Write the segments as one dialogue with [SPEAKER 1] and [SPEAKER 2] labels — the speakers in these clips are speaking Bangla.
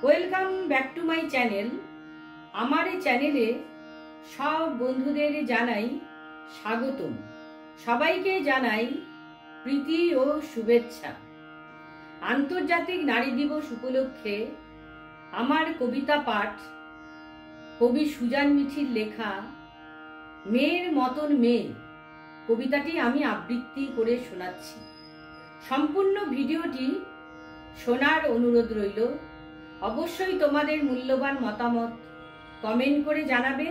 [SPEAKER 1] Welcome back to my channel. আমার এই চ্যানেলে সব বন্ধুদের জানাই স্বাগতম। সবাইকে জানাই প্রীতি ও শুভেচ্ছা। আন্তর্জাতিক নারী দিবস উপলক্ষে আমার কবিতা পাঠ কবি সুজান মিঠির লেখা মেয়ের মতন মেয়ে কবিতাটি আমি আবৃত্তি করে শোনাচ্ছি। সম্পূর্ণ ভিডিওটি শোনার অনুরোধ রইল। অবশ্যই তোমাদের মূল্যবান মতামত কমেন্ট করে জানাবে,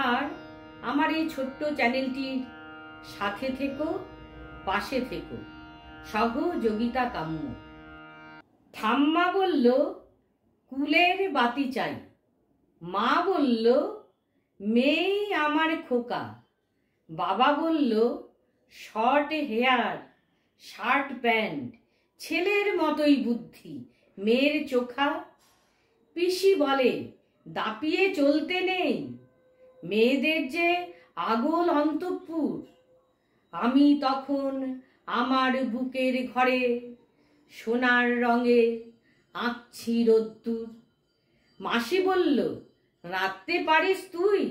[SPEAKER 1] আর আমার এই ছোট্ট চ্যানেলটির সাথে থেকো, পাশে থেকো, সহযোগিতা কাম্য। ঠাম্মা বলল কুলের বাতি চাই, মা বলল মেয়েই আমার খোকা, বাবা বলল শর্ট হেয়ার, শার্ট প্যান্ট, ছেলের মতোই বুদ্ধি, মেয়ের চোখা। পিসি বলে দাপিয়ে চলতে নেই, মেয়েদের যে আগল অন্তঃপুর। আমি তখন আমার বুকের ঘরে সোনার রঙে আঁকছি রোদ্দুর। মাসি বলল রাঁধতে পারিস তুই,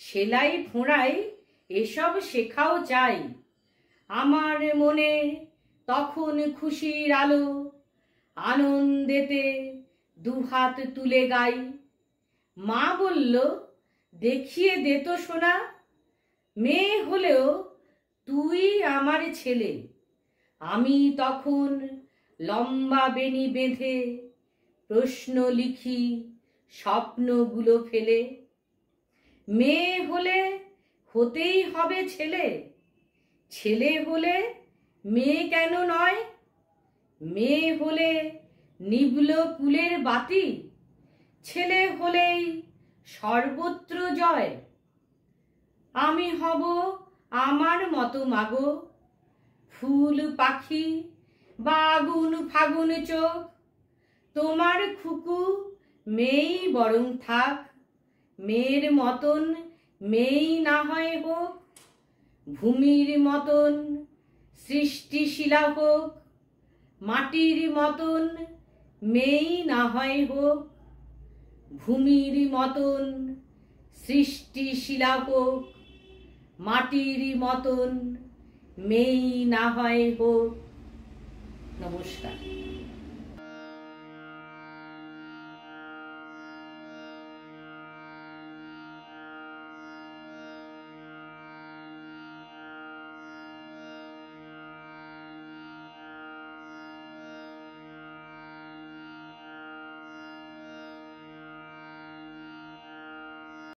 [SPEAKER 1] সেলাই ফোঁড়াই এসব শেখাও চাই। আমার মনে তখন খুশির আলো, আনন্দেতে দুহাত তুলে গাই। মা বলল দেখিয়ে দে তো সোনা, মেয়ে হলেও তুই আমার ছেলে। আমি তখন লম্বা বেনি বেঁধে প্রশ্ন লিখি স্বপ্নগুলো ফেলে। মেয়ে হলে হতেই হবে ছেলে, ছেলে হলে মেয়ে কেন নয়? মেয়ে হলে নিভল কুলের বাতি, ছেলে হলেই সর্বত্র জয়। আমি হব আমার মতো মাগো, ফুল পাখি বা আগুন ফাগুন চোখ। তোমার খুকু মেয়েই বরং থাক, মেয়ের মতন মেয়েই না হয় হোক। ভূমির মতন সৃষ্টিশীলা হোক, মাটির মতন মেয়েই না হয় হোক। ভূমির মতন সৃষ্টিশীলা হোক, মাটির মতন মেয়েই না হয় হোক। নমস্কার।